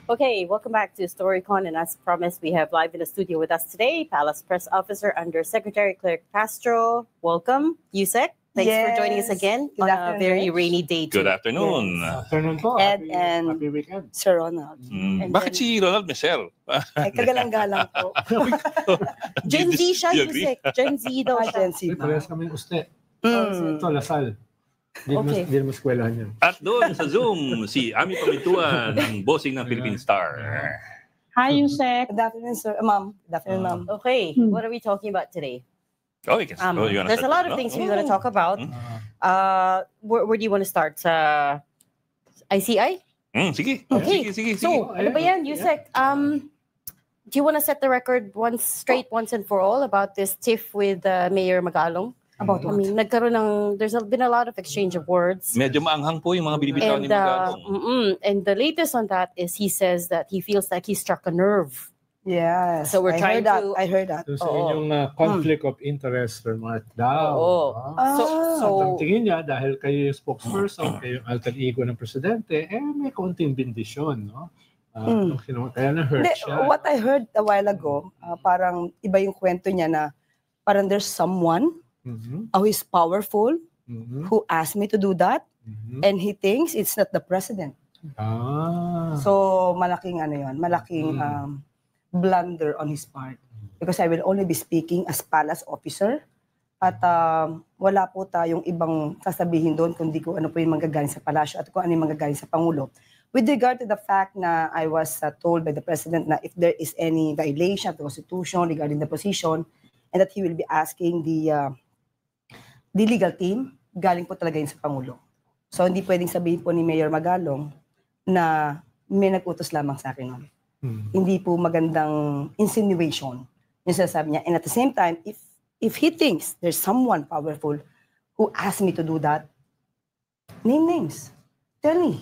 Okay, welcome back to StoryCon, and as promised, we have live in the studio with us today, Palace Press Officer under Secretary Claire Castro. Welcome, Yusek. Thanks for joining us again on a very rainy day. Good afternoon. Yes. Afternoon po. Ed Happy, and happy weekend. Sir Ronald. And Bakit then- si Ronald Michelle? Ay, kagalang-galang po. Gen Z siya, You agree? Yusek. Gen Z daw siya. Gen Z Uy, ba? parehas kami uste. Mm. Ito, Lasal. Okay. Hindi naman eskwelahan yan. At doon sa Zoom, si Ami Pamintuan, ng bossing ng Philippine Star. Hi, Yusek. Good afternoon, sir. Ma'am. Good afternoon, ma'am. Okay, what are we talking about today? Oh, you can, you wanna There's a start lot with, of no? things we want to talk about. Where do you want to start? ICI? Sige. Okay. Sige. So, ano ba yan, Yusek? Do you want to set the record once and for all about this tiff with Mayor Magalong? About I what? mean, there's been a lot of exchange of words. Medyo maanghang po yung mga binibitaw ni Magalong. And the latest on that is he says that he feels like he struck a nerve. Yes. So we're trying to- I heard that. Doon sa inyong conflict of interest remark daw. Oo. Ang tingin niya, dahil kayo yung spokesperson, kayo yung alter ego ng presidente, may konting bindisyon, no? Kaya na-hurt Hindi, siya. what I heard a while ago, parang iba yung kwento niya na parang there's someone who is powerful who asked me to do that and he thinks it's not the president. So malaking malaking blunder on his part because I will only be speaking as palace officer at wala po tayong ibang sasabihin doon kundi kung ano po yung manggagaling sa palasyo at kung ano yung manggagaling sa Pangulo. With regard to the fact na I was told by the President na if there is any violation of the Constitution regarding the position and that he will be asking the legal team, galing po talaga yun sa Pangulo. So hindi pwedeng sabihin po ni Mayor Magalong na may nag-utos lamang sa akin nun. Hindi po magandang insinuation yung sinasabi niya. And at the same time, if he thinks there's someone powerful who asked me to do that, name names. Tell me.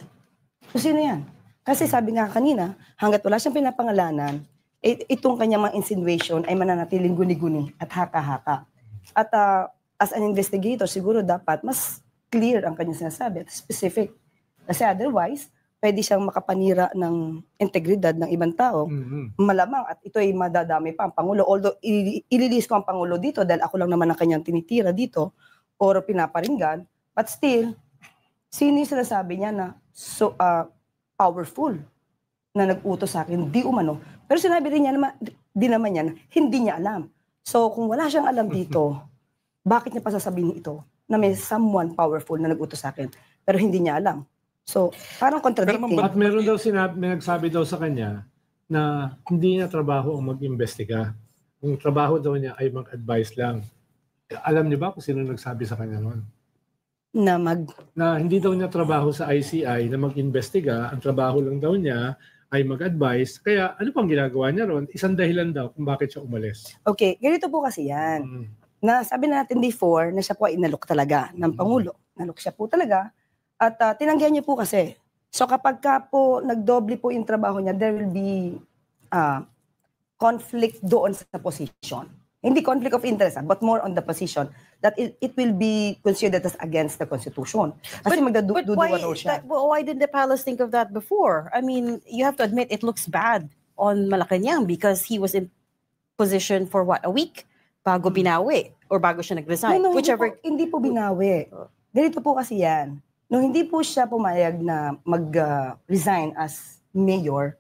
So sino yan? Kasi sabi nga kanina, hanggat wala siyang pinapangalanan, itong kanyang mga insinuation ay mananatiling guni-guni at haka-haka. At as an investigator, siguro dapat mas clear ang kanyang sinasabi at specific. Kasi otherwise, pwede siyang makapanira ng integridad ng ibang tao. Malamang at ito ay madadami pa ang Pangulo. Although ililis ko ang Pangulo dito dahil ako lang naman ang kanyang tinitira dito or pinaparinggan. But still, sino yung sinasabi niya na powerful na nag-utos sa akin? Di umano. Pero sinabi rin niya naman, niya na hindi niya alam. So kung wala siyang alam dito, bakit niya pa sasabihin ito na may someone powerful na nag-utos sa akin pero hindi niya alam? So, parang contradicting. At meron daw may nagsabi daw sa kanya na hindi niya trabaho ang mag-imbestiga. Ang trabaho daw niya ay mag-advise lang. Alam niyo ba kung sino nagsabi sa kanya noon? Na hindi daw niya trabaho sa ICI na mag-imbestiga. Ang trabaho lang daw niya ay mag-advise. Kaya ano pang ginagawa niya ron? Isang dahilan daw kung bakit siya umalis. Okay, ganito po kasi yan. Na sabi natin before na siya po ay inalok talaga ng Pangulo. Nalok siya po talaga. At tinanggihan niya po kasi. So kapag ka po nagdoble po yung trabaho niya, there will be conflict doon sa position. Hindi conflict of interest, but more on the position that it will be considered as against the Constitution. Kasi magduduwa siya. Why didn't the palace think of that before? I mean, you have to admit it looks bad on Malacanang because he was in position for what, a week? Bago binawi or bago siya nag-resign? No, whichever. Hindi po binawi. Ganito po kasi yan. Nung hindi po siya pumayag na mag-resign as mayor,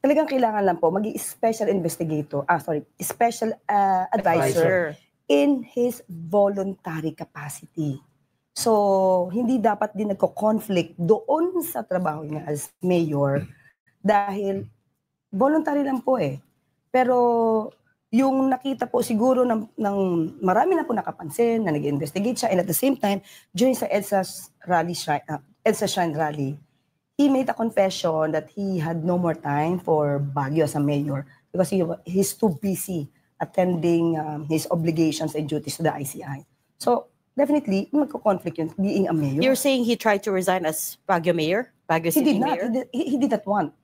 talagang kailangan lang po maging special special advisor in his voluntary capacity. So, hindi dapat din nagko-conflict doon sa trabaho niya as mayor dahil voluntary lang po eh. Pero yung nakita po siguro ng marami na po nakapansin na nag-investigate siya and at the same time, during sa EDSA Shrine Rally, he made a confession that he had no more time for Baguio as a mayor because he's too busy attending his obligations and duties to the ICI. So, definitely, magko-conflict yun, being a mayor. You're saying he tried to resign as Baguio mayor? Baguio City mayor? He did not want.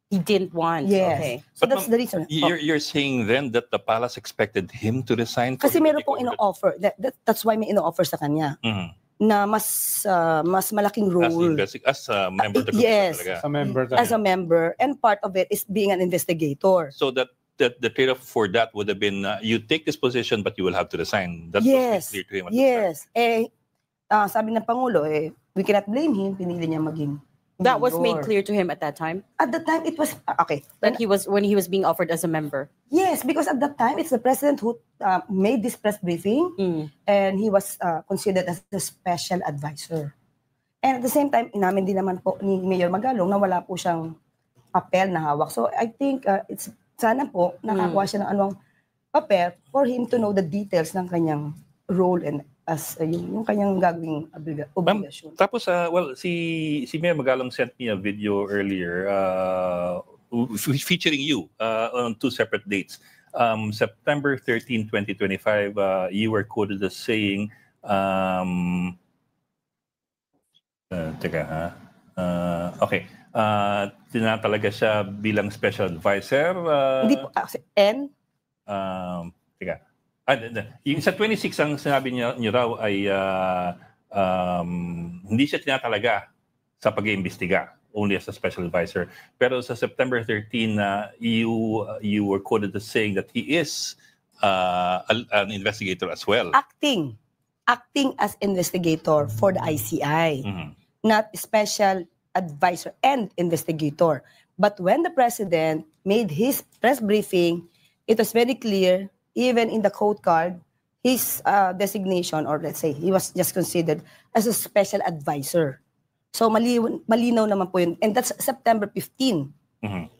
He didn't want. Yes. Okay. So that's the reason. You're saying then that the palace expected him to resign? Kasi meron pong ino-offer. That's why may ino-offer sa kanya. na mas malaking role. As a member of the group. Yes. Talaga. As a member. As a member. And part of it is being an investigator. So that the trade-off for that would have been you take this position but you will have to resign. That Yes. was clear to him at Yes. Sabi ng Pangulo, we cannot blame him. Pinili niya maging That was mayor. made clear to him at that time? At the time, it was, okay. That when he was being offered as a member? Yes, because at that time, it's the president who made this press briefing and he was considered as a special advisor. And at the same time, inamin din naman po ni Mayor Magalong na wala po siyang papel na hawak. So I think it's sana po nakakuha siya ng anong papel for him to know the details ng kanyang role and as yung kanyang gagawing obligasyon. Tapos, si Mayor Magalong sent me a video earlier featuring you on 2 separate dates. September 13, 2025, you were quoted as saying, okay, tinatalaga siya bilang special advisor. Hindi po, Yung sa 26 ang sinabi niyo raw ay hindi siya tinatalaga sa pag-iimbestiga, only as a special advisor. Pero sa September 13, you were quoted as saying that he is an investigator as well. Acting as investigator for the ICI, not special advisor and investigator. But when the president made his press briefing, it was very clear. Even in the code card, his designation, or let's say, he was just considered as a special advisor. So malinaw naman po yun. And that's September 15.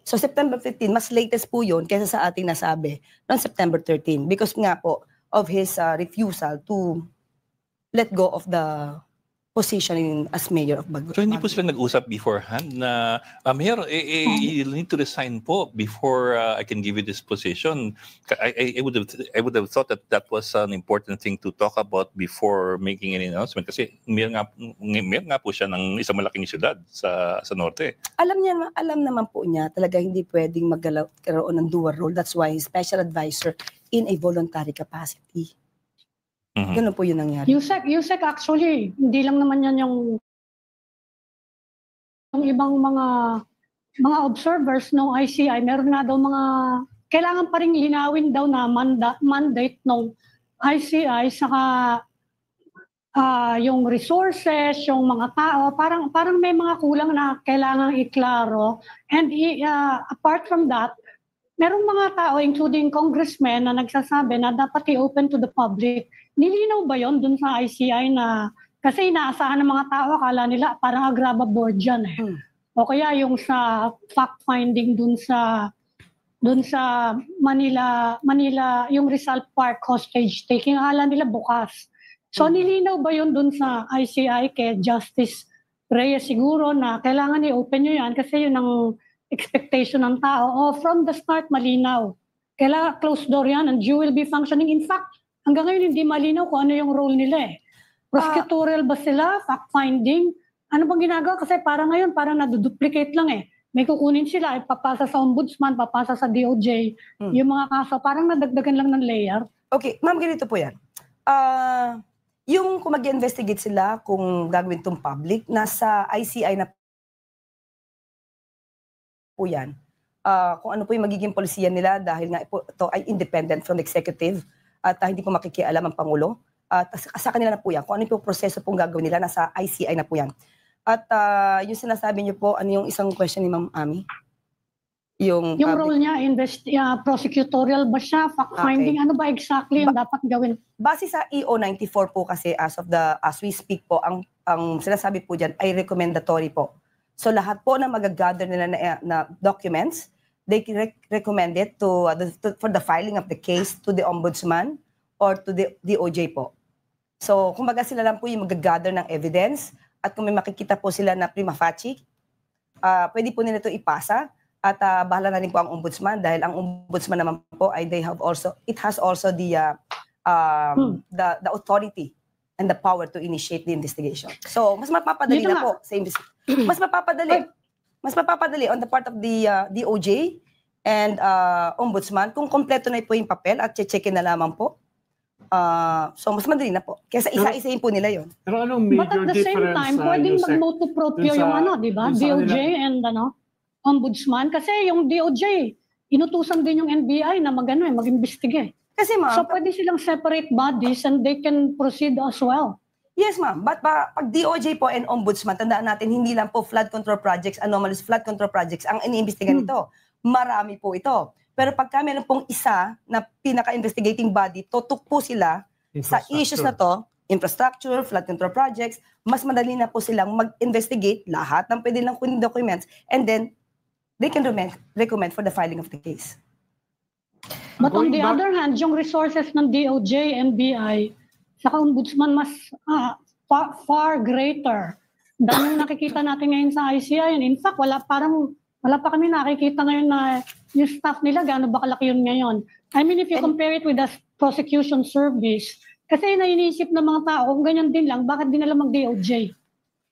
So September 15, mas latest po yun kaysa sa ating nasabi noong September 13. Because nga po of his refusal to let go of the position as mayor of Baguio. So hindi po sila nag-usap beforehand na, Mayor, you need to resign po before I can give you this position. I would have thought that was an important thing to talk about before making any announcement. Kasi mayor nga po siya ng isang malaking syudad sa norte. Alam naman po niya talaga hindi pwedeng magkaroon ng dual role. That's why he's special advisor in a voluntary capacity. Ganun po yun nangyari. Yusek actually, hindi lang naman yan yung ibang mga observers ng ICI, meron nga daw kailangan pa rin linawin daw na mandate ng ICI saka yung resources, yung mga tao, parang may mga kulang na kailangan iklaro. And apart from that, merong mga tao, including congressmen, na nagsasabi na dapat i-open to the public. Nilinaw ba yon dun sa ICI na, kasi inaasahan ng mga tao, akala nila parang agraba board yan eh. O kaya yung sa fact-finding dun sa Manila, yung Rizal Park hostage taking, akala nila bukas. So nilinaw ba yun dun sa ICI kay Justice Reyes siguro na kailangan i-open nyo yan kasi yun ang expectation ng tao. O from the start, malinaw. Kailangan close door yan and you will be functioning. In fact, hanggang ngayon hindi malinaw kung ano yung role nila eh. Prosecutorial ba sila? Fact-finding? Ano bang ginagawa? Kasi parang ngayon, parang naduduplicate lang eh. May kukunin sila, papasa sa ombudsman, papasa sa DOJ. Yung mga kaso, parang nadagdagan lang ng layer. Okay, ma'am, ganito po yan. Yung kung mag-investigate sila, kung gagawin itong public, nasa ICI na po yan. Kung ano po yung magiging polisiyan nila dahil nga ito ay independent from the executive at hindi po makikialam ang Pangulo. Sa kanila na po yan. Kung ano yung proseso pong gagawin nila, nasa ICI na po yan. At yung sinasabi niyo po, ano yung isang question ni Ma'am Ami? Yung role niya, prosecutorial ba siya? Fact-finding, ano ba exactly ang dapat gawin? Base sa EO 94 po kasi as we speak po, ang sinasabi po dyan ay recommendatory po. So lahat po na magagather nila na documents, they recommend it for the filing of the case to the ombudsman or to the DOJ po. So kumbaga sila lang po yung magagather ng evidence at kung may makikita po sila na prima facie, pwede po nila ito ipasa at bahala na rin po ang ombudsman dahil ang ombudsman naman po ay it has also the authority and the power to initiate the investigation. So mas mapapadali na po sa investigation. Mas mapapadali on the part of the DOJ and ombudsman kung kompleto na po yung papel at checkin na lamang po So, mas madali na po. Kesa isa-isahin po nila yon. Pero anong major But at the same difference, time, pwedeng Yusek, mag-motu proprio dun sa- yung di ba? dun sa DOJ kanila- and ombudsman. Kasi yung DOJ, inutusan din yung NBI na mag-investigate. Kasi ma'am, So pwede silang separate bodies and they can proceed as well. yes ma'am, but pag DOJ po and Ombudsman, tandaan natin, hindi lang po flood control projects, anomalous flood control projects ang iniimbestigahan nito. Marami po ito. Pero pagka meron pong isa na pinaka-investigating body, tutok po sila sa issues na to, infrastructure, flood control projects, mas madali na po silang mag-investigate lahat ng pwede lang kunin documents, and then they can recommend for the filing of the case. But on Going the back- other hand, yung resources ng DOJ, NBI, saka ombudsman mas far greater than yung nakikita natin ngayon sa ICI. And in fact, wala pa kami nakikita ngayon na yung staff nila, gaano ba kalaki yun ngayon. I mean, if you compare it with the prosecution service, kasi nainisip ng mga tao, kung ganyan din lang, bakit din nila mag-DOJ?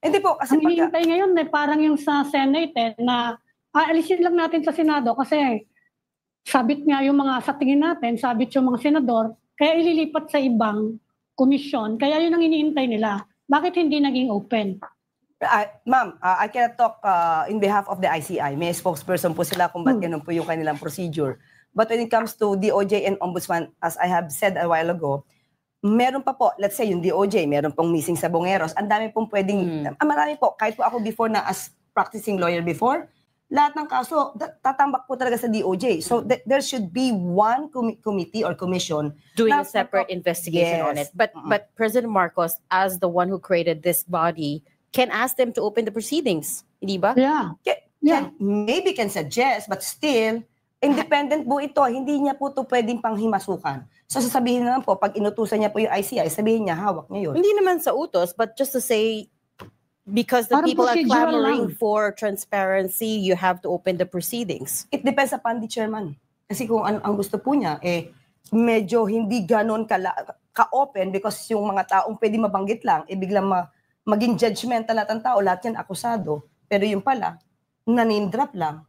Hindi po, kasi Ang hinihintay ngayon, parang yung sa Senate, na aalisin lang natin sa Senado kasi sabit nga yung mga, sa tingin natin, sabit yung mga senador, kaya ililipat sa ibang komisyon. Kaya yun ang iniintay nila. Bakit hindi naging open? Ma'am, I cannot talk in behalf of the ICI. May spokesperson po sila kung ba't ganun po yung kanilang procedure. But when it comes to DOJ and Ombudsman, as I have said a while ago, meron pa po, let's say yung DOJ, meron pong missing sa Bongeros. Ang dami pong pwedeng, marami po. Kahit po ako before na as practicing lawyer before, lahat ng kaso, tatambak po talaga sa DOJ. So there should be one committee or commission doing a separate investigation on Yes. it. But President Marcos, as the one who created this body, can ask them to open the proceedings, hindi ba? Yeah. Maybe can suggest, but still, independent po ito. Hindi niya po ito pwedeng panghimasukan. So sasabihin naman po, pag inutusan niya po yung ICI, sabihin niya, hawak niya yun. Hindi naman sa utos, but just to say, because the Parang people are procedural clamoring lang. for transparency, you have to open the proceedings. It depends upon the chairman. Kasi kung ang gusto po niya, medyo hindi ganon ka-open because yung mga taong pwede mabanggit lang, biglang maging judgmental lahat ng tao, lahat yan akusado. Pero yung pala, na-name drop lang.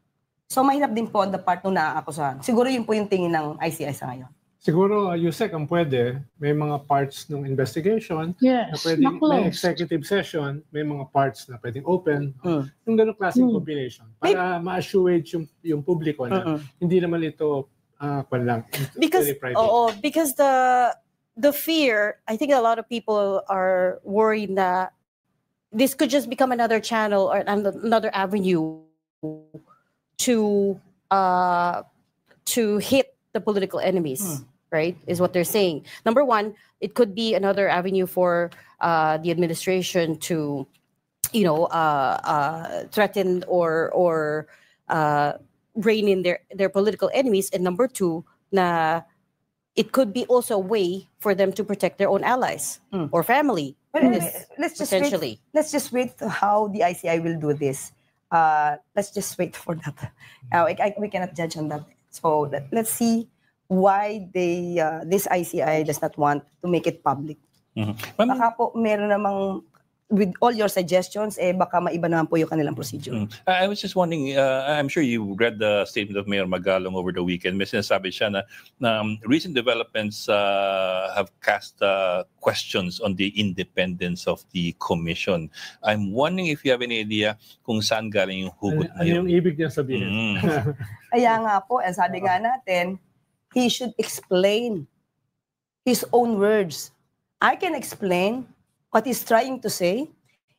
So mahirap din po on the part nung naaakusahan. Siguro yun po yung tingin ng ICI sa ngayon. Siguro, Yusek, ang pwede, may mga parts ng investigation na Yes, pwedeng, may na-close. executive session, may mga parts na pwedeng open, yung gano'ng klaseng combination. Para ma-assuage yung publiko na hindi naman ito lang, Because very private. because the fear, I think a lot of people are worried that this could just become another channel or another avenue to hit the political enemies, right? Is what they're saying. Number one, it could be another avenue for the administration to, threaten or rein in their political enemies. And number two, na it could be also a way for them to protect their own allies or family. Let's just Potentially. Let's just wait to how the ICI will do this. Let's just wait for that. We cannot judge on that. So let's see why this ICI does not want to make it public. Baka po meron namang, with all your suggestions, baka maiba naman po yung kanilang procedure. I was just wondering, I'm sure you read the statement of Mayor Magalong over the weekend. May sinasabi siya na recent developments have cast questions on the independence of the commission. I'm wondering if you have any idea kung saan galing yung hugot na Ano yun. yung ibig niya sabihin? Kaya nga po, sabi nga natin, he should explain his own words. I can explain what he's trying to say.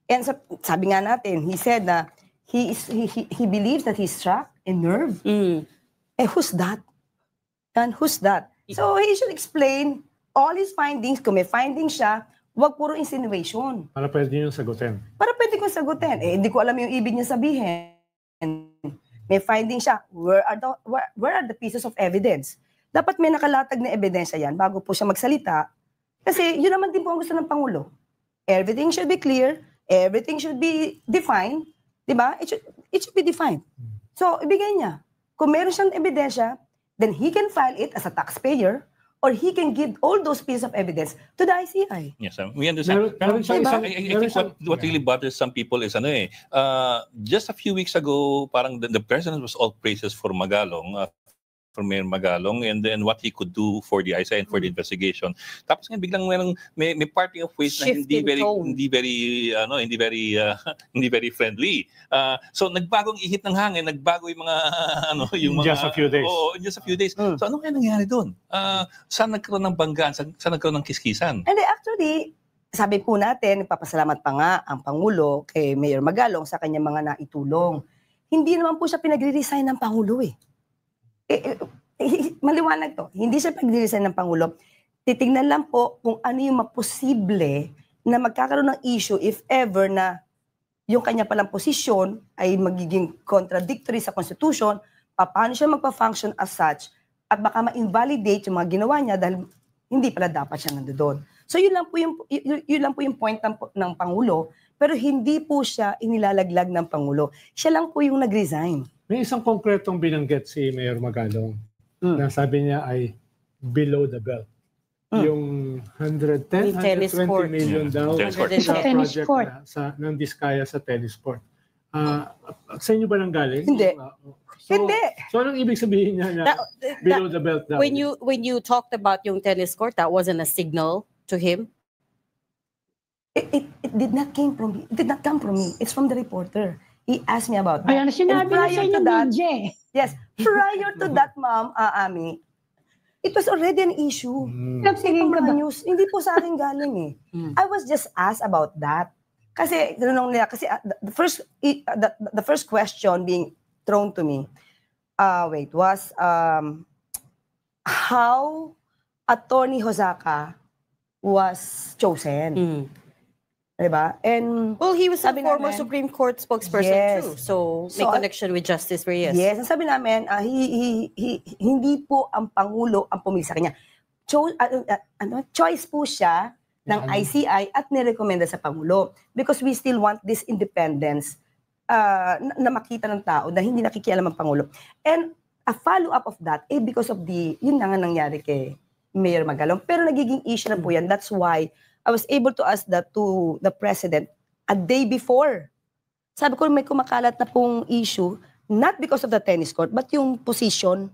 And sabi nga natin, he said na he believes that he's struck a nerve. Who's that? And who's that? So he should explain all his findings. Kung may findings siya, wag puro insinuation. Para pwede yung sagutin. Para pwede kong sagutin. Hindi ko alam yung ibig niya sabihin. May findings siya. Where are the pieces of evidence? Dapat may nakalatag na ebidensya yan bago po siya magsalita. Kasi yun naman din po ang gusto ng Pangulo. Everything should be clear. Everything should be defined. Diba? It should be defined. So, ibigay niya. Kung meron siyang ebidensya, then he can file it as a taxpayer or he can give all those pieces of evidence to the ICI. Yes, we understand. Meron siyang I think what really bothers some people is just a few weeks ago, parang the president was all praises for Magalong Mayor Magalong and then what he could do for the ICI and for the investigation. Tapos nga biglang may parting of ways na hindi very friendly. So nagbagong ihit ng hangin, nagbago yung mga yung mga just a few days. Oo, just a few days. So ano kaya nangyari doon? Saan nagkaroon ng banggaan? Saan nagkaroon ng kiskisan? And actually, sabi po natin, nagpapasalamat pa nga ang Pangulo kay Mayor Magalong sa kanyang mga naitulong. Hindi naman po siya pinagre-resign ng Pangulo maliwanag to. Hindi siya pinagre-resign ng Pangulo. Titingnan lang po kung ano yung maposible na magkakaroon ng issue if ever na yung kanya palang posisyon ay magiging contradictory sa Constitution, paano siya magpa-function as such, at baka ma-invalidate yung mga ginawa niya dahil hindi pala dapat siya nandoon. So yun lang po yung point ng Pangulo, pero hindi po siya inilalaglag ng Pangulo. Siya lang po yung nag-resign. May isang konkretong binanggit si Mayor Magalong na sabi niya ay below the belt. Yung 120 million daw Tennis sa Tennis project court. ng Diskaya sa tennis court. Sa inyo ba nang galing? Hindi. Hindi. So anong ibig sabihin niya na below the belt daw? When you talked about yung tennis court, that wasn't a signal to him? It did not come from me. It's from the reporter. He asked me about that. Ayan, sinabi na sa inyo, DJ. Yes, prior to that, Ma'am Ami, it was already an issue. Nagsiging ka ba? News. Hindi po sa akin galing eh. I was just asked about that. Kasi tinanong nila kasi the first question being thrown to me was how Attorney Hosaka was chosen. Diba? And well, he was a sabi former namin, Supreme Court spokesperson yes. too. So may connection with Justice Reyes. Yes, ang sabi namin, hindi po ang Pangulo ang pumili sa kanya. Choice po siya ng ICI at nirekomenda sa Pangulo because we still want this independence na makita ng tao na hindi nakikialam ang Pangulo. And a follow-up of that, because of yun na nga nangyari kay Mayor Magalong. Pero nagiging issue na po yan. That's why I was able to ask that to the President a day before. Sabi ko, may kumakalat na pong issue, not because of the tennis court, but yung position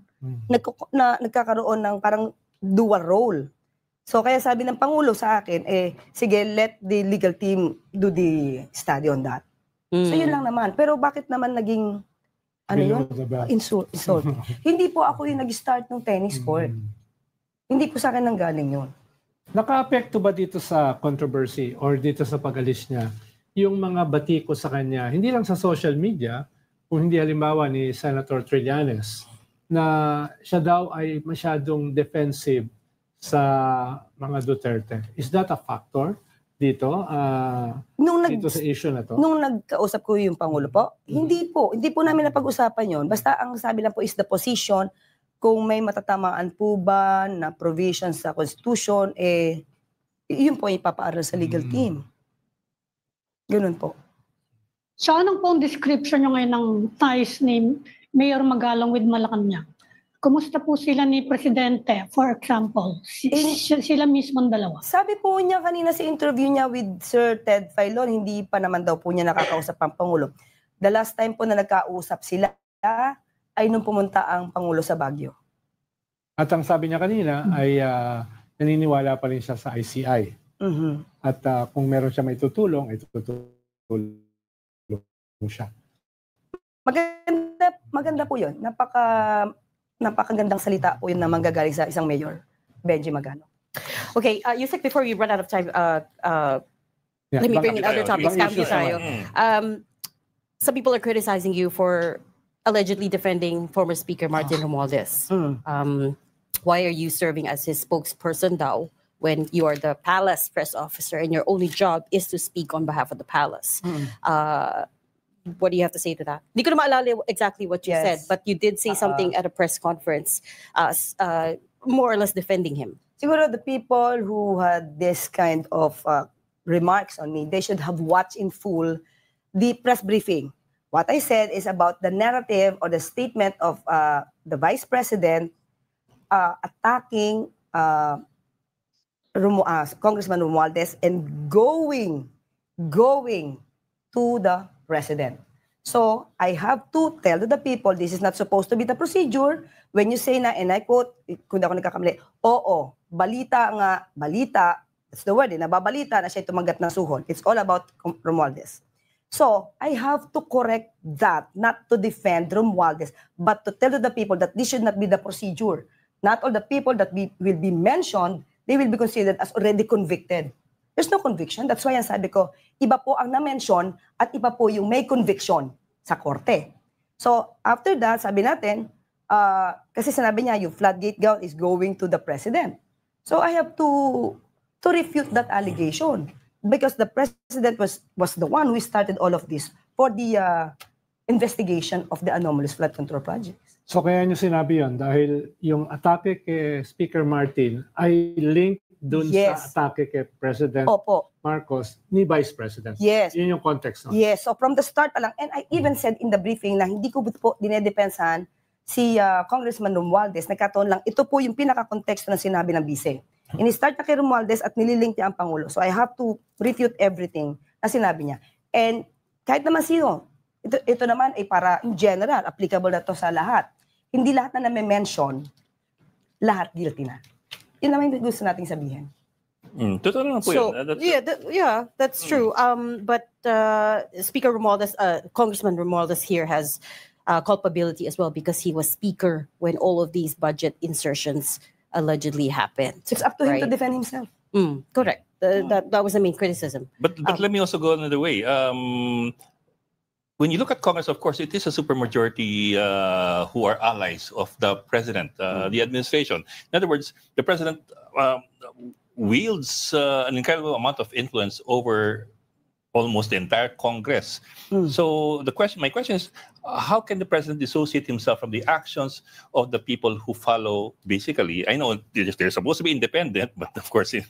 na nagkakaroon ng parang dual role. So kaya sabi ng Pangulo sa akin, sige, let the legal team do the study on that. So yun lang naman. Pero bakit naman naging, insult? Hindi po ako yung nag-start ng tennis court. Hindi po sa akin nanggaling yun. Naka-apekto ba dito sa controversy or dito sa pag-alis niya yung mga batiko sa kanya, hindi lang sa social media, kung hindi halimbawa ni Senator Trillanes, na siya daw ay masyadong defensive sa mga Duterte. Is that a factor dito? Dito sa issue na to? Nung nagkausap ko yung Pangulo po, hindi po namin napag-usapan yon. Basta ang sabi lang po is the position. Kung may matatamaan po ba na provision sa Constitution, yun po ipapaaral sa legal team. Ganun po. So anong pong description nyo ngayon ng ties ni Mayor Magalong with Malacanang? Kumusta po sila ni Presidente, for example? Sila mismo dalawa. Sabi po niya kanina sa interview niya with Sir Ted Filon, hindi pa naman daw po niya nakakausap ang Pangulo. The last time po na nagkausap sila, ay nung pumunta ang Pangulo sa Baguio. At ang sabi niya kanina ay naniniwala pa rin siya sa ICI. At kung meron siya may tutulong, ay tutulong siya. Maganda po yun. Napakagandang salita po yun na manggagaling sa isang mayor, Benji Magano. Okay, Yusek, before we run out of time, let me bring in other topics. Some people are criticizing you for allegedly defending former Speaker Martin Romualdez. Why are you serving as his spokesperson now when you are the palace press officer and your only job is to speak on behalf of the palace? What do you have to say to that? Hindi ko na maalala exactly what you said, but you did say something at a press conference, more or less defending him. Siguro the people who had this kind of remarks on me, they should have watched in full the press briefing. What I said is about the narrative or the statement of the Vice President attacking Congressman Romualdez and going to the President. So, I have to tell to the people, this is not supposed to be the procedure. When you say na, and I quote, kung ako nagkakamali, oo, balita, that's the word, nababalita na siya tumagat ng suhol. It's all about Romualdez. So, I have to correct that, not to defend Romualdez, but to tell to the people that this should not be the procedure. Not all the people that will be mentioned, they will be considered as already convicted. There's no conviction. That's why ang sabi ko, iba po ang na-mention at iba po yung may conviction sa korte. So, after that, sabi natin, kasi sinabi niya, yung floodgate gown is going to the president. So, I have to refute that allegation because the president was the one who started all of this for the investigation of the anomalous flood control projects. So, kaya niyo sinabi yun dahil yung atake kay Speaker Martin ay linked doon sa atake kay President Marcos ni Vice President. Yes. Yun yung context. No? Yes. So from the start pa lang, and I even said in the briefing na hindi ko po dinedepensahan si Congressman Romualdez. Nagkataon lang, ito po yung pinaka-konteksto na sinabi ng Bise. In-start na kay Romualdez at nililink niya ang Pangulo. So I have to refute everything na sinabi niya. And kahit naman sino, ito naman ay para in general, applicable na to sa lahat. Hindi lahat na na-mention, lahat guilty na. Yun naman yung gusto nating sabihin. Totoo naman po yun. That's true. But Speaker Romualdez, Congressman Romualdez here has culpability as well because he was speaker when all of these budget insertions allegedly happened. It's up to him to defend himself. Correct. That was the main criticism. But let me also go another way. When you look at Congress, of course, it is a supermajority who are allies of the president, the administration. In other words, the president wields an incredible amount of influence over almost the entire Congress. So my question is, how can the president dissociate himself from the actions of the people who follow, basically? I know they're supposed to be independent, but of course, in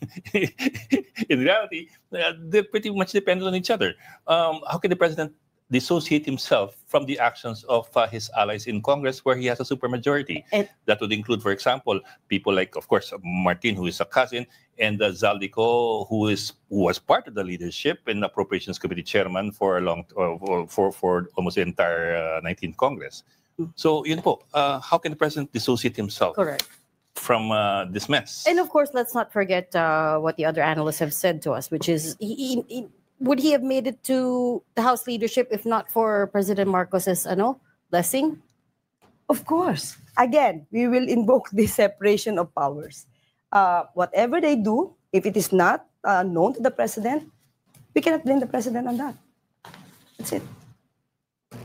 reality, they're pretty much dependent on each other. How can the president dissociate himself from the actions of his allies in Congress where he has a supermajority? That would include, for example, people like, of course, Martin, who is a cousin, and Zaldico, who was part of the leadership and Appropriations Committee chairman for for almost the entire 19th Congress. So, yun po, how can the president dissociate himself from this mess? And of course, let's not forget what the other analysts have said to us, which is would he have made it to the House leadership if not for President Marcos's blessing? Of course. Again, we will invoke the separation of powers. Whatever they do, if it is not known to the president, we cannot blame the president on that. That's it.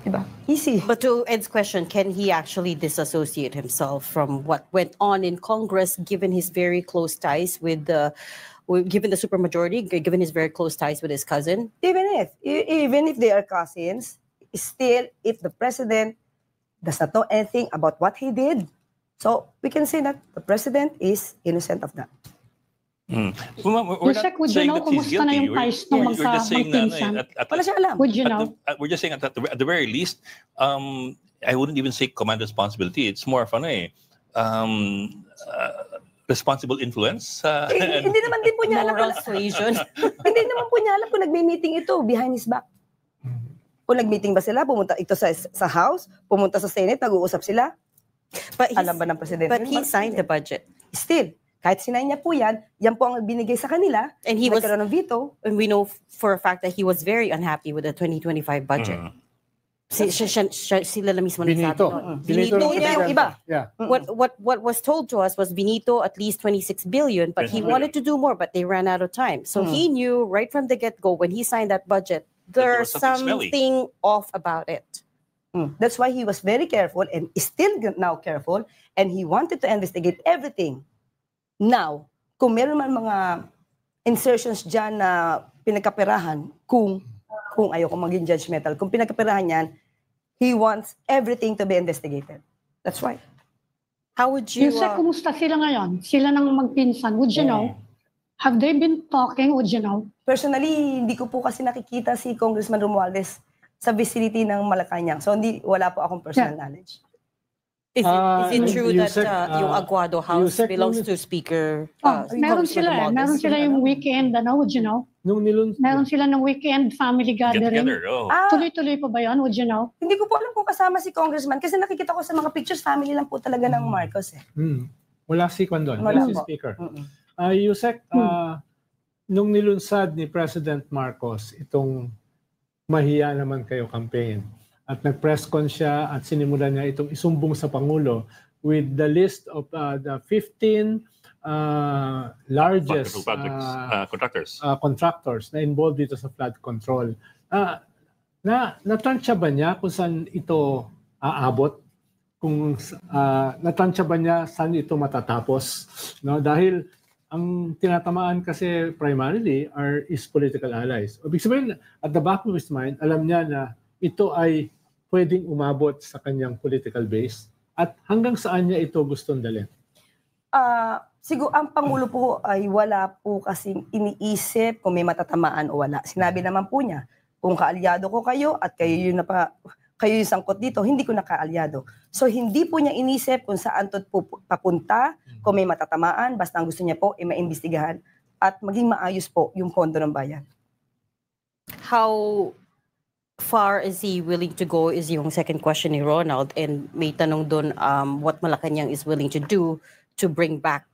Diba? Easy. But to Ed's question, can he actually disassociate himself from what went on in Congress, given his very close ties with given the supermajority, given his very close ties with his cousin? Even if they are cousins, still, if the president does not know anything about what he did, so we can say that the president is innocent of that. We're Yusek, would you know kumusta na yung ties ng magpinsan? Wala siya alam. Would you know? We're just saying at the very least, I wouldn't even say command responsibility. It's more of responsible influence. Hindi naman din po niya alam. Moral suasion. Hindi naman po niya alam kung nagme-meeting ito behind his back. Kung nag-meeting ba sila, pumunta ito sa House, pumunta sa Senate, nag-uusap sila. Alam ba ng presidente? But he signed the budget. Still, kahit sinay niya po yan po ang binigay sa kanila. And he was ng veto. And we know for a fact that he was very unhappy with the 2025 budget. Sila na mismo Benito. Benito yung iba. Yeah. What was told to us was Benito at least 26 billion, but he wanted to do more, but they ran out of time. So he knew right from the get-go when he signed that budget, there's something off about it. That's why he was very careful and is still now careful, and he wanted to investigate everything. Now, kung meron man mga insertions dyan na pinagkaperahan, kung ayoko maging judgmental, kung pinagkaperahan yan, he wants everything to be investigated. That's why. How would you... Yusek, kumusta sila ngayon? Sila nang magpinsan. Would you know? Have they been talking? Would you know? Personally, hindi ko po kasi nakikita si Congressman Romualdez sa vicinity ng Malacanang. So, wala po akong personal knowledge. Is it true that yung Aguado House belongs to Speaker? Meron sila yung weekend, would you know? Meron sila ng weekend family Get gathering. together. Oh. Tuloy-tuloy pa ba yun? Would you know? Hindi ko po alam kung kasama si Congressman kasi nakikita ko sa mga pictures, family lang po talaga ng Marcos eh. Wala si Condon, Wala wala si po. Speaker. Yusek, nung nilunsad ni President Marcos itong mahiya naman kayo campaign at nag-press con siya at sinimulan niya itong isumbong sa Pangulo with the list of the 15 largest contractors na involved dito sa flood control. Natansya ba niya kung saan ito aabot? Kung natansya ba niya saan ito matatapos? No? Dahil ang tinatamaan kasi primarily is political allies. Ibig sabihin, at the back of his mind, alam niya na ito ay pwedeng umabot sa kanyang political base at hanggang saan niya ito gustong dalhin? Siguro ang Pangulo po ay wala po kasing iniisip kung may matatamaan o wala. Sinabi naman po niya, kung kaalyado ko kayo at kayo yung sangkot dito, hindi ko na kaalyado. So hindi po niya inisip kung saan to po papunta, kung may matatamaan, basta ang gusto niya po ay maimbestigahan at maging maayos po yung pondo ng bayan. How far is he willing to go is yung second question ni Ronald, and may tanong doon what Malacanang is willing to do to bring back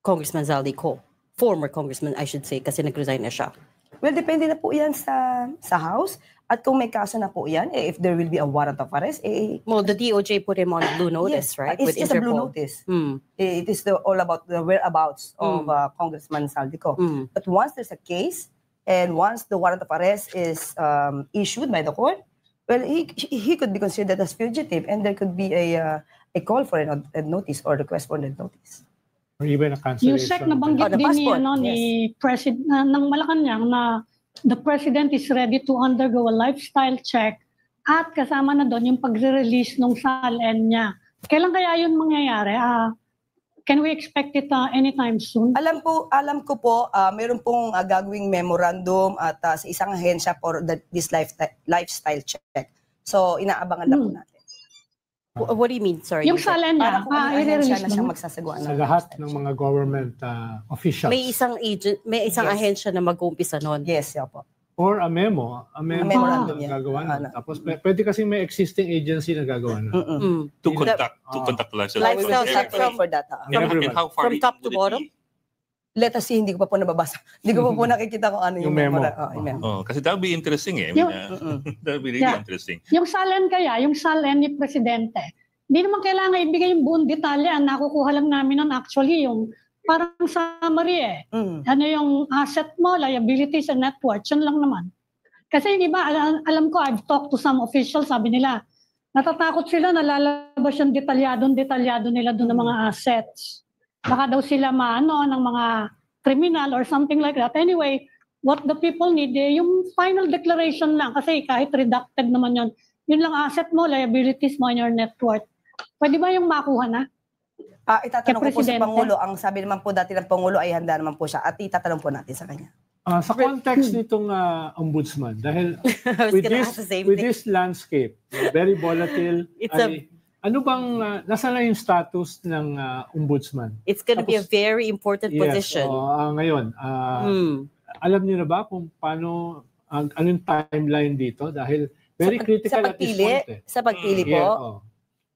Congressman Zaldico, former congressman I should say, kasi nag-resign na siya. Well, depende na po yan sa House. At kung may kaso na po yan, if there will be a warrant of arrest, well, the DOJ put him on blue notice, yes, right? It's a blue notice. It is all about the whereabouts of Congressman Zaldico. But once there's a case, and once the warrant of arrest is issued by the court, well, he could be considered as fugitive, and there could be a call for a notice or request for a notice. Or even a cancellation. Yusek, nabanggit din ni President ng Malacanang na the President is ready to undergo a lifestyle check at kasama na doon yung pagre-release ng SALN niya. Kailan kaya yun mangyayari? Can we expect it anytime soon? Alam ko po, meron pong gagawing memorandum at sa isang ahensya for this lifestyle check. So, inaabangan lang po natin. What do you mean? Sorry. Yung SALN niya, i-release na siyang magsasagawa. Sa lahat ng mga government officials. May isang ahensya na mag-uumpisa nun. Yes, po. Or a memorandum na gagawa na. Tapos pwede kasi may existing agency na gagawa na. To conduct lifestyle check for that. And how far from top to bottom? Let us see, hindi ko pa po nababasa. Hindi ko pa po nakikita kung ano yung memo. Kasi that would be interesting eh. That would be really interesting. Yung SALN yung SALN ni Presidente, hindi naman kailangan ibigay yung buong detalye. Ang nakukuha lang namin nun actually yung parang summary eh. Ano yung asset mo, liabilities and net worth, yun lang naman. Kasi yung iba, alam ko, I've talked to some officials, sabi nila, natatakot sila na lalabas yung detalyado nila doon ng mga assets. Baka daw sila ng mga criminal or something like that. Anyway, what the people need, yung final declaration lang. Kasi kahit redacted naman yun lang asset mo, liabilities mo, and your net worth. Pwede ba yung makuha na? Itatanong ko po sa Pangulo. Ang sabi naman po dati ng Pangulo ay handa naman po siya. At itatanong po natin sa kanya. Sa context nitong ombudsman, dahil with this landscape, very volatile, ano bang, nasa na yung status ng ombudsman? It's going to be a very important position. Ngayon, alam niyo na ba kung paano, anong timeline dito? Dahil very critical at this point. Sa pagpili po?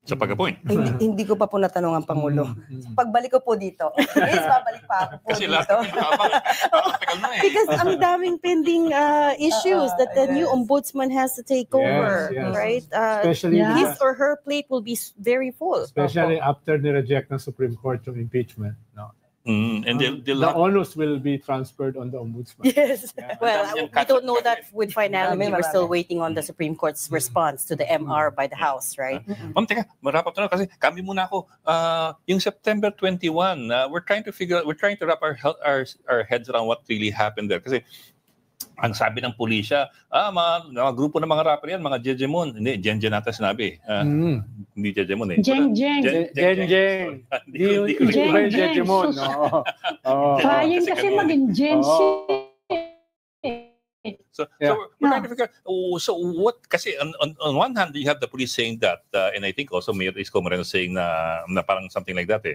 Sa pag-appoint. Hindi ko pa po natanong ang Pangulo. Pagbalik ko po dito. Yes, babalik pa ako po dito. Because ang daming pending issues that the new ombudsman has to take over, right? Especially his or her plate will be very full. Especially after ni-reject ng Supreme Court yung impeachment. No? And the onus will be transferred on the ombudsman. Yes. Well, we don't know that with finality. We're still waiting on the Supreme Court's response to the MR by the House, right? Ma'am, teka, marapap na kasi kami muna ako. Yung September 21, we're trying to wrap our heads around what really happened there. Kasi ang sabi ng pulisya, mga grupo ng mga rapper yan, mga Jejemon. Hindi, Jenjen nata sinabi. Hindi Jejemon eh. Jeng. Hindi ko Jejemon. Trying kasi maging Gen Z. So we're trying to figure out, so what, kasi on one hand, you have the police saying that, and I think also Mayor Isko Moreno saying na parang something like that.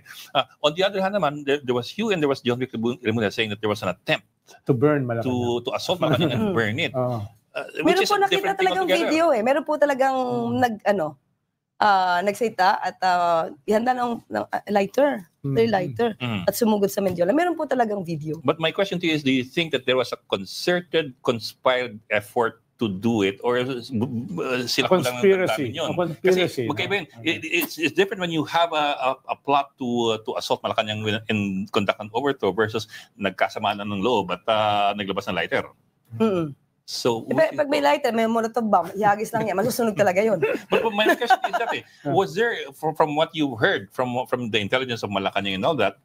On the other hand naman, there was you and there was John Vic Rimuna saying that there was an attempt to burn Malacanang. To assault Malacanang and burn it. Meron po nakita talagang video Meron po talagang nagsalita at ihanda ng lighter. Lighter. At sumugod sa Mendiola. Meron po talagang video. But my question to you is, do you think that there was a concerted, conspired effort to do it, or sila conspiracy? Kasi magkaiba yun. It's different when you have a plot to assault Malacanang and conduct an overthrow versus nagkasamaan ng loob at naglabas ng lighter. So, pag may lighter, may molotov bomb, ihagis lang yan, masusunog talaga yun. But my question is that, was there, from what you heard from the intelligence of Malacanang and all that,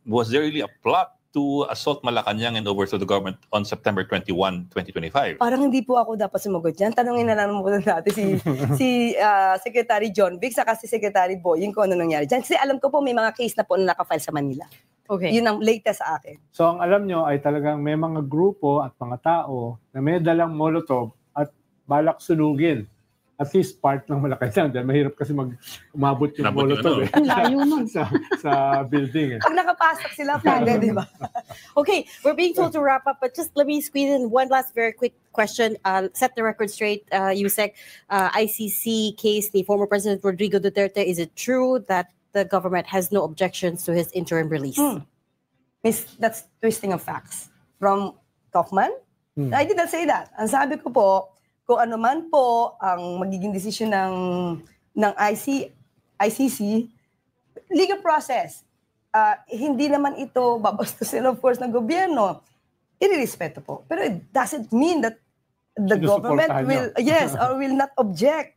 was there really a plot to assault Malacanang and overthrow the government on September 21, 2025? Parang hindi po ako dapat sumagot yan. Tanungin na lang muna natin si Secretary John Vic saka si Secretary Boying kung ano nangyari dyan. Kasi alam ko po may mga case na po na nakafile sa Manila. Okay. Yun ang latest sa akin. So ang alam nyo ay talagang may mga grupo at mga tao na may dalang molotov at balak sunugin. At least part ng Malacanang. Dahil mahirap kasi umabot yung molotov sa building. Pag nakapasok sila, pwede, di ba? Okay, we're being told to wrap up, but just let me squeeze in one last very quick question. Set the record straight, Yusek. ICC case, the former President Rodrigo Duterte, is it true that the government has no objections to his interim release? That's twisting of facts. From Kaufman? I did not say that. Ang sabi ko po, kung ano man po ang magiging desisyon ng ICC, legal process, hindi naman ito babastusin of course ng gobyerno. Inirespeto po. Pero it doesn't mean that the government will, or will not object.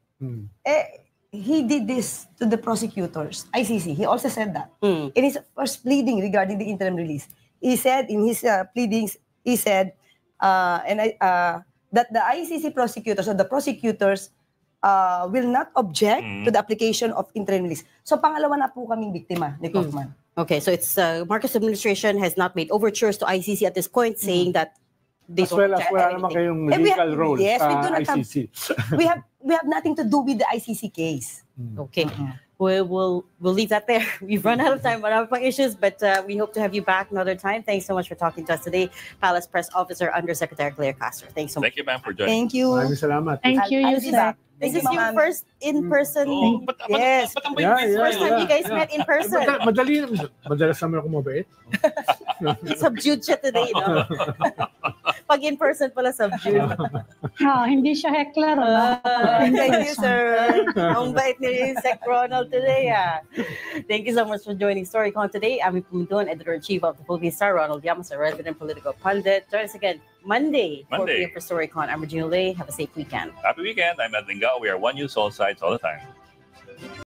He did this to the prosecutors, ICC. He also said that. In his first pleading regarding the interim release, he said in his pleadings, that the ICC prosecutors or the prosecutors will not object to the application of interim release. So pangalawa na po kaming biktima ni Kaufman. Okay, so it's Marcos administration has not made overtures to ICC at this point, saying that they as well as wala naman kayong legal role sa ICC. We have nothing to do with the ICC case. Okay. We'll leave that there. We've run out of time, but our issues, but we hope to have you back another time. Thanks so much for talking to us today. Palace Press Officer Under Secretary Claire Castro. Thanks so much. Thank you, ma'am, for joining. Thank you. Maraming salamat. Thank you, Yusek. This is your first in-person. Yes. First time you guys met in person. Madalas naman ako mabait. Subdued siya today, no? Pag in-person pala subdued. Hindi siya heckler. Thank you, sir. Ang bait ni Sec Ronald today. Thank you so much for joining StoryCon today. I'm Pumudon, Editor-in-Chief of the Philippine Star, Ronald Llamas, a resident political pundit. Join us again Monday, 4 p.m. for StoryCon. I'm Regina Lay. Have a safe weekend. Happy weekend. I'm Edwin Gao. We are One News, all sides, all the time.